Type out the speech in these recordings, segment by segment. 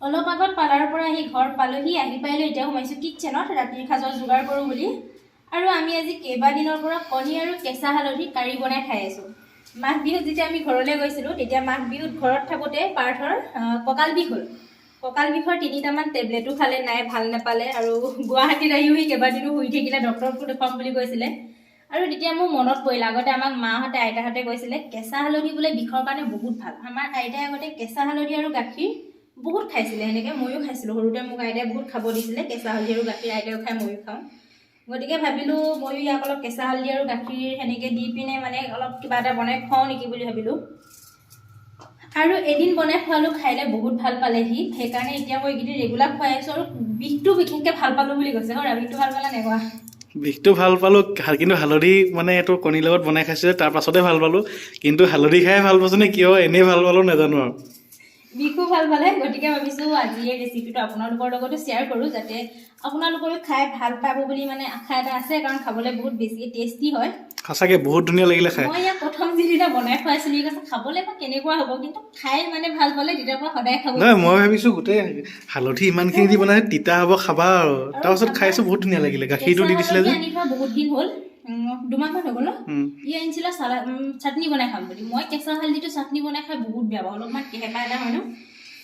অলপ আগত পাৰ্লাৰৰ পৰা আহি ঘৰ পালোহি আহি পাইলৈ এতিয়া সোমাইছোঁ কিটচেনত ৰাতিৰ সাজৰ যোগাৰ কৰোঁ বুলি আৰু আমি আজি কেইবাদিনৰ পৰা কণী আৰু কেঁচা হালধি কাৰি বনাই খাই আছোঁ মাঘ বিহুত যেতিয়া আমি ঘৰলৈ গৈছিলোঁ তেতিয়া মাঘ বিহুত ঘৰত থাকোঁতে পাৰ্থৰ কঁকাল বিষ হ'ল কঁকাল বিষৰ 3টামান টেবলেটো খালে নাই ভাল নাপালে আৰু গুৱাহাটীত আহিও সি কেইবাদিনো শুই থাকিলে ডক্টৰকো দেখুৱাম বুলি কৈছিলে আৰু তেতিয়া মোৰ মনত পৰিল আগতে আমাক মাহঁতে আইতাহঁতে কৈছিলে কেঁচা হালধি বোলে বিষৰ কাৰণে বহুত ভাল আমাৰ আইতাই আগতে কেঁচা হালধি আৰু গাখীৰ বহুত খাইছিলে এনেকৈ ময়ো খাইছিলোঁ সৰুতে মোক আইতাই বহুত খাব দিছিলে কেঁচা হালধি আৰু গাখীৰ আইতাও খাই ময়ো খাওঁ গতিকে ভাবিলোঁ ময়ো ইয়াক অলপ কেঁচা হালধি আৰু গাখীৰ সেনেকৈ দি পিনে মানে অলপ কিবা এটা বনাই খুৱাওঁ নেকি বুলি ভাবিলোঁ আৰু এদিন বনাই খোৱালোঁ খাইলে বহুত ভাল পালে সি সেইকাৰণে এতিয়া মই এইকেইদিন ৰেগুলাৰ খুৱাই আছোঁ আৰু বিষটো বিশেষকৈ ভাল পালোঁ বুলি কৈছে হয় বিষটো ভাল পালে নেকুৱা বিষটো ভাল পালোঁ কিন্তু হালধি মানে এইটো কণীৰ লগত বনাই খাইছিলে তাৰ পাছতে ভাল পালোঁ কিন্তু হালধি খাই ভাল পাইছোঁ নে কিয় এনেই ভাল পালোঁ নাজানো আৰু বিষো ভাল পালে গতিকে ভাবিছোঁ আজি এই ৰেচিপিটো আপোনালোকৰ লগতো শ্বেয়াৰ কৰোঁ যাতে আপোনালোকেও খাই ভাল পাব বুলি মানে আশা এটা আছে কাৰণ খাবলৈ বহুত বেছি টেষ্টি হয় সঁচাকৈ বহুত ধুনীয়া লাগিলে খাই মই ইয়াক প্ৰথম যিদিনা বনাই খুৱাইছিলোঁ কৈছে খাবলৈ বা কেনেকুৱা হ'ব কিন্তু খাই মানে ভাল পালে তেতিয়াৰ পৰা সদায় খাব নহয় মই ভাবিছোঁ গোটেই হালধি ইমানখিনি দি বনাই তিতা হ'ব খাবা আৰু তাৰপাছত খাইছোঁ বহুত ধুনীয়া লাগিলে গাখীৰটো দি দিছিলে যে আনি থোৱা বহুত দিন হ'ল 2 মাহমান হৈ গ'ল ই আনিছিলে চাটনি বনাই খাম বুলি মই কেঁচা হালধিটো চাটনি বনাই খাই বহুত বেয়া পাওঁ অলপমান কেহেপা এটা হয় ন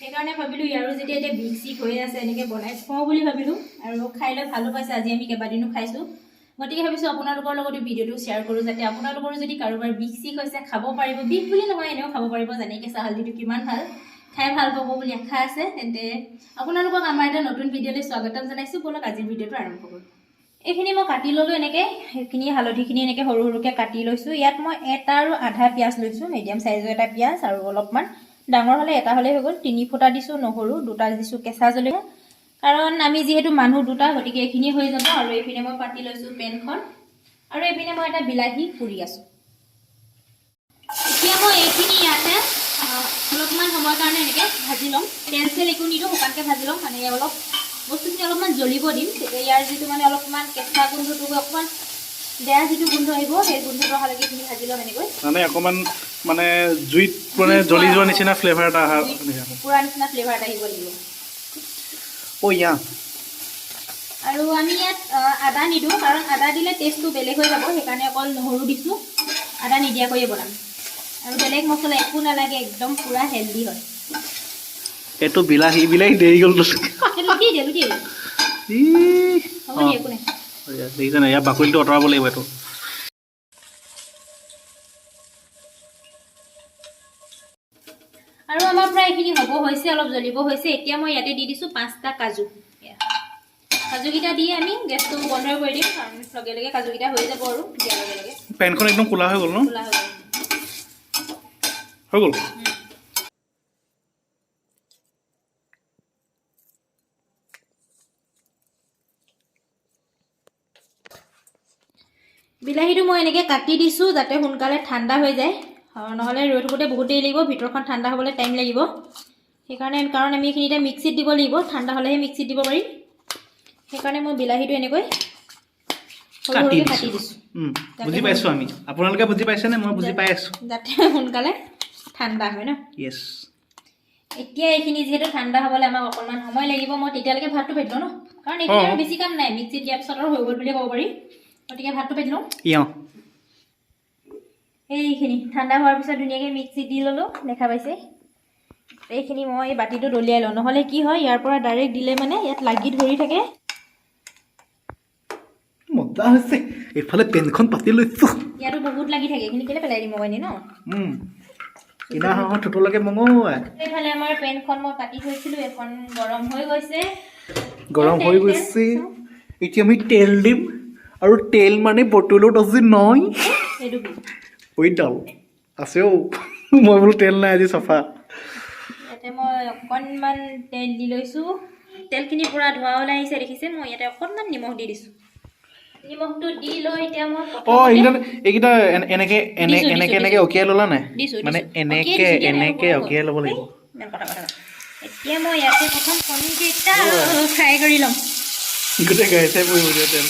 সেইকাৰণে ভাবিলোঁ ইয়াৰো যেতিয়া এতিয়া বিষ চিষ হৈ আছে এনেকৈ বনাই খুৱাওঁ বুলি ভাবিলোঁ আৰু খাই লৈ ভালো পাইছে আজি আমি কেইবাদিনো খাইছোঁ গতিকে ভাবিছোঁ আপোনালোকৰ লগতো ভিডিঅ'টো শ্বেয়াৰ কৰোঁ যাতে আপোনালোকৰো যদি কাৰোবাৰ বিষ চিষ হৈছে খাব পাৰিব বিষ বুলি নহয় এনেও খাব পাৰিব জানে কেঁচা হালধিটো কিমান ভাল খাই ভাল পাব বুলি আশা আছে তেন্তে আপোনালোকক আমাৰ এটা নতুন ভিডিঅ'লৈ স্বাগতম জনাইছোঁ বলক আজিৰ ভিডিঅ'টো আৰম্ভ কৰোঁ এইখিনি মই কাটি ল'লোঁ এনেকৈ সেইখিনি হালধিখিনি এনেকৈ সৰু সৰুকৈ কাটি লৈছোঁ ইয়াত মই 1 আৰু আধা পিঁয়াজ লৈছোঁ মিডিয়াম চাইজৰ এটা পিঁয়াজ আৰু অলপমান ডাঙৰ হ'লে এটা হ'লেই হৈ গ'ল 3 ফুটা দিছোঁ নহৰু 2টা দিছোঁ কেঁচা জলকীয়া কাৰণ আমি যিহেতু মানুহ 2টা গতিকে এইখিনি হৈ যাব আৰু এইপিনে মই পাতি লৈছোঁ পেনখন আৰু এইপিনে মই এটা বিলাহী পুৰি আছোঁ এতিয়া মই এইখিনি ইয়াতে অলপমান সময়ৰ কাৰণে এনেকৈ ভাজি ল'ম তেল চেল একো নিদিওঁ শুকানকৈ ভাজি ল'ম মানে অলপ বস্তুখিনি অলপমান জ্বলিব দিম তেতিয়া ইয়াৰ যিটো মানে অলপমান কেঁচা গোন্ধটো অকণমান বেয়া যিটো গোন্ধ আহিব সেই গোন্ধটো অহালৈকে এইখিনি ভাজি ল'ম এনেকৈ মানে অকণমান মানে জুইত মানে জ্বলি যোৱা নিচিনা ফ্লেভাৰ এটা অহা পুৰা নিচিনা ফ্লেভাৰ এটা আহিব লাগিব আৰু আমি ইয়াত আদা নিদিওঁ কাৰণ আদা দিলে টেষ্টটো বেলেগ হৈ যাব সেইকাৰণে অকল নহৰু দিছোঁ আদা নিদিয়াকৈয়ে বনাম আৰু বেলেগ মছলা একো নালাগে একদম পুৰা হেল্ডি হয় এইটো বিলাহী দেৰি গ'ল দেখিছে নাই ইয়াৰ বাকলিটো আঁতৰাব লাগিব এইটো আৰু আমাৰ প্ৰায় এইখিনি হ'ব হৈছে অলপ জ্বলিব হৈছে এতিয়া মই ইয়াতে দি দিছোঁ 5টা কাজু কাজুকেইটা দি আমি গেছটো বন্ধ কৰি দিম কাৰণ লগে লগে কাজুকেইটা হৈ যাব আৰু দিয়াৰ লগে লগে পেনখন একদম ক'লা হৈ গ'ল ন ক'লা হৈ গ'ল হৈ গ'ল বিলাহীটো মই এনেকৈ কাটি দিছোঁ যাতে সোনকালে ঠাণ্ডা হৈ যায় নহ'লে ৰৈ থাকোঁতে বহুত দেৰি লাগিব ভিতৰখন ঠাণ্ডা হ'বলৈ টাইম লাগিব সেইকাৰণে কাৰণ আমি এইখিনি এতিয়া মিক্সিত দিব লাগিব ঠাণ্ডা হ'লেহে মিক্সিত দিব পাৰিম সেইকাৰণে মই বিলাহীটো এনেকৈ কাটি দিছোঁ বুজি পাইছোঁ আমি আপোনালোকে বুজি পাইছেনে মই বুজি পাই আছোঁ যাতে সোনকালে ঠাণ্ডা হয় ন য়েছ এতিয়া এইখিনি যিহেতু ঠাণ্ডা হ'বলৈ আমাক অকণমান সময় লাগিব মই তেতিয়ালৈকে ভাতটো পাতি লওঁ ন কাৰণ এইখিনি আৰু বেছি কাম নাই মিক্সিত দিয়াৰ পিছত আৰু হৈ গ'ল বুলি ক'ব পাৰি গতিকে ভাতটো পাতি লওঁ এইখিনি ঠাণ্ডা হোৱাৰ পিছত ধুনীয়াকৈ মিক্সিত দি ল'লোঁ দেখা পাইছে এইখিনি মই বাতিটো দলিয়াই লওঁ নহ'লে কি হয় ইয়াৰ পৰা ডাইৰেক্ট দিলে মানে ইয়াত লাগি ধৰি থাকে মজা হৈছে এইফালে পেনখন পাতি লৈছোঁ ইয়াতো বহুত লাগি থাকে এইখিনি কেলৈ পেলাই দিম মই ন কিনা হাঁহৰ ঠোঁটলৈকে মঙহ এইফালে আমাৰ পেনখন মই পাতি থৈছিলোঁ এখন গৰম হৈ গৈছে এতিয়া আমি তেল দিম আৰু তেল মানে বটলত আজি নাই ডাল আছে মই বোলো তেল নাই আজি চফা ইয়াতে মই অকণমান তেল দি লৈছোঁ তেলখিনি পূৰা ধোৱা ওলাই আহিছে দেখিছে মই ইয়াতে অকণমান নিমখ দি দিছোঁ নিমখটো দি লৈ এতিয়া মই এইকেইটা এনেকে অকিয়াই ল'লা নাই মানে এনেকে অকিয়াই ল'ব লাগিব এতিয়া মই ইয়াতে প্ৰথম কণীকেইটা ফ্ৰাই কৰি ল'ম গোটেই গাই চাই পৰিব দিয়া তেল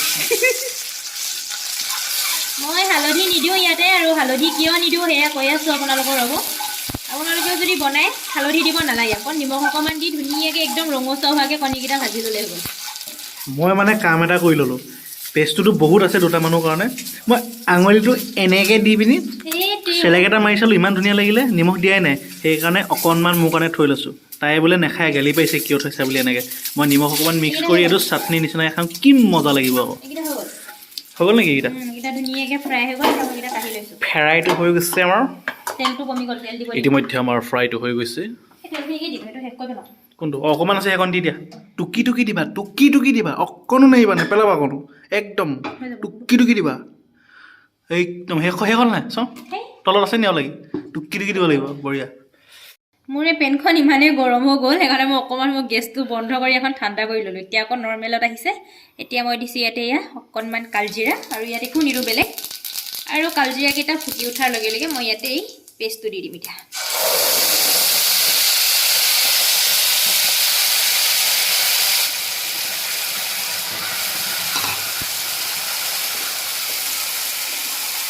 মই হালধি নিদিওঁ ইয়াতে আৰু হালধি কিয় নিদিওঁ সেয়া কৈ আছোঁ আপোনালোকৰ ৰ'ব আপোনালোকেও যদি বনায় হালধি দিব নালাগে, অকণ নিমখ অকণমান দি ধুনীয়াকৈ একদম ৰঙচুৱা হোৱাকৈ কণীকেইটা ভাজি ল'লে হৈ গ'ল। মই মানে কাম এটা কৰি ল'লোঁ, পেষ্টটোতো বহুত আছে দুটা মানুহৰ কাৰণে, মই আঙুলিটো এনেকৈ দি পিনি চেলেক এটা মাৰি চালোঁ, ইমান ধুনীয়া লাগিলে, নিমখ দিয়াই নাই, সেইকাৰণে অকণমান মোৰ কাৰণে থৈ লৈছোঁ। তাই বোলে নাখায়, গালি পাইছে কিয় থৈছা বুলি এনেকৈ। মই নিমখ অকণমান মিক্স কৰি এইটো চাটনি নিচিনাকৈ খাম, কি মজা লাগিব আকৌ। হৈ গ'ল নেকি এইকেইটা? ধুনীয়াকৈ ফ্ৰাই হৈ গ'ল, সেইকেইটা কাঢ়ি লৈছোঁ। ফ্ৰাইটো হৈ গৈছে আমাৰ, তেলটো কমি গ'ল, তেল দিব ইতিমধ্যে আমাৰ ফ্ৰাইটো হৈ গৈছে। কোনটো অকণমান আছে সেইকণ দি দিয়া, টুকি টুকি দিবা, টুকি টুকি দিবা, অকণো নাহিবা, নেপেলাবা অকণো, একদম টুকি টুকি দিবা, একদম সেইখন নাই চাওঁ তলত আছে নি আৰু লাগি, টুকি টুকি দিব লাগিব, বঢ়িয়া। মোৰ এই পেনখন ইমানেই গৰম হৈ গ'ল, সেইকাৰণে মই অকণমান গেছটো বন্ধ কৰি এখন ঠাণ্ডা কৰি ল'লোঁ। এতিয়া আকৌ নৰ্মেলত আহিছে। এতিয়া মই দিছোঁ ইয়াতে এয়া অকণমান কালজিৰা, আৰু ইয়াত একো নিদিওঁ বেলেগ। আৰু কালজিৰাকেইটা ফুটি উঠাৰ লগে লগে মই ইয়াতে এই পেষ্টটো দি দিম এতিয়া।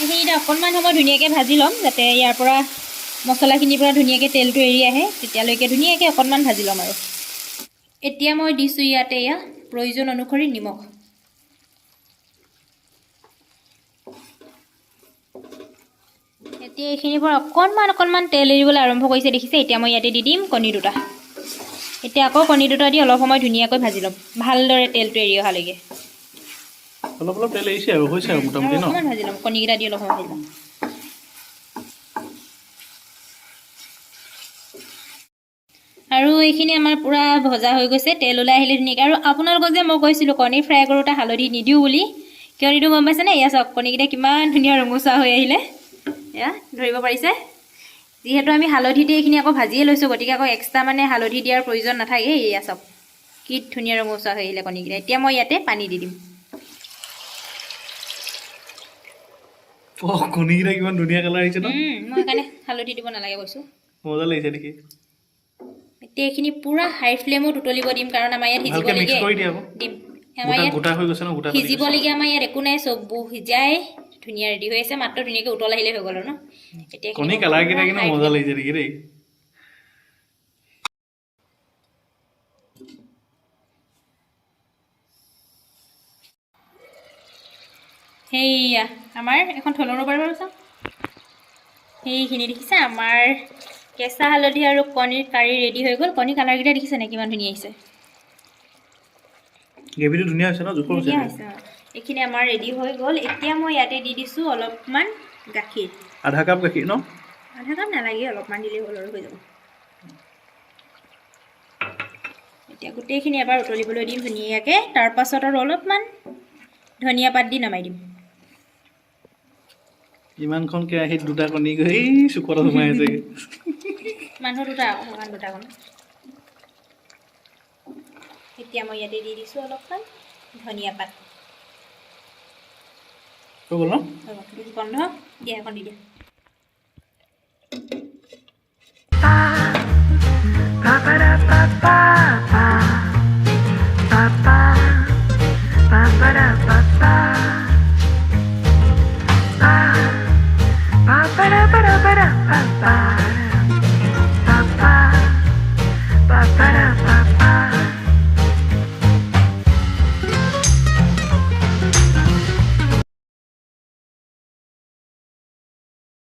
এইখিনিতে অকণমান সময় ধুনীয়াকৈ ভাজি ল'ম, যাতে ইয়াৰ পৰা মছলাখিনিৰ পৰা ধুনীয়াকৈ তেলটো এৰি আহে, তেতিয়ালৈকে ধুনীয়াকৈ অকণমান ভাজি ল'ম আৰু। এতিয়া মই দিছোঁ ইয়াতে এয়া প্ৰয়োজন অনুসৰি নিমখ। এতিয়া এইখিনিৰ পৰা অকণমান তেল এৰিবলৈ আৰম্ভ কৰিছে দেখিছে। এতিয়া মই ইয়াতে দি দিম কণী দুটা। এতিয়া আকৌ কণী দুটা দি অলপ সময় ধুনীয়াকৈ ভাজি ল'ম, ভালদৰে তেলটো এৰি অহালৈকে। অলপ অলপ তেল এৰিছে আৰু হৈছে আৰু মোটামুটি ন। অকণমান ভাজি ল'ম, কণীকেইটা দি অলপ সময় ভাজি ল'ম। আৰু এইখিনি আমাৰ পূৰা ভজা হৈ গৈছে, তেল ওলাই আহিলে ধুনীয়াকৈ। আৰু আপোনালোকক যে মই কৈছিলোঁ কণী ফ্ৰাই কৰোঁতে হালধি নিদিওঁ বুলি, কিয় নিদিওঁ গম পাইছেনে? এয়া চাওক কণীকেইটা কিমান ধুনীয়া ৰঙচুৱা হৈ আহিলে, এয়া ধৰিব পাৰিছে। যিহেতু আমি হালধিতে এইখিনি আকৌ ভাজিয়ে লৈছোঁ, গতিকে আকৌ এক্সট্ৰা মানে হালধি দিয়াৰ প্ৰয়োজন নাথাকে। এয়া চাওক কি ধুনীয়া ৰঙচুৱা হৈ আহিলে কণীকেইটা। এতিয়া মই ইয়াতে পানী দি দিম। কণীকেইটা কিমান ধুনীয়া কালাৰ আহিছে ন। মই সেইকাৰণে হালধি দিব নালাগে কৈছোঁ। মজা লাগিছে দেখি। এতিয়া এইখিনি পূৰা হাই ফ্লেমত উতলিব দিম, কাৰণ আমাৰ ইয়াত সিজিবলগীয়া দিম। আমাৰ ইয়াত সিজিবলগীয়া আমাৰ ইয়াত একো নাই, চববোৰ সিজাই ধুনীয়া ৰেডি হৈ আছে, মাত্ৰ ধুনীয়াকৈ উতল আহিলে হৈ গ'ল আৰু ন। এতিয়া কণী কালাৰকেইটা কিন্তু মজা লাগিছে দেখি দেই। সেইয়া আমাৰ এখন থলুৱা পাৰিব চাওক, সেইখিনি দেখিছে আমাৰ কেঁচা হালধি আৰু কণীৰ কাৰী ৰেডি হৈ গ'ল। কণী কালাৰকেইটা দেখিছে নাই কিমান ধুনীয়া আহিছে। গ্ৰেভিটো ধুনীয়া হৈছে ন, জোখৰ হৈছে। এইখিনি আমাৰ ৰেডি হৈ গ'ল। এতিয়া মই ইয়াতে দি দিছোঁ অলপমান গাখীৰ, আধা কাপ গাখীৰ ন। আধা কাপ নালাগে, অলপমান দিলেই হ'ল আৰু হৈ যাব। এতিয়া গোটেইখিনি এবাৰ উতলিবলৈ দিম ধুনীয়াকৈ, তাৰপাছত আৰু অলপমান ধনিয়া পাত দি নমাই দিম। ইমানখন কেৰাহীত দুটা কণী গৈ চুকত সোমাই আছে। মানুহ দুটা অকণমান দুটা কণী। এতিয়া মই ইয়াতে দি দিছোঁ অলপমান ধনিয়া পাত। হৈ গ'ল ন? বন্ধ দিয়া, এখন দি দিয়া।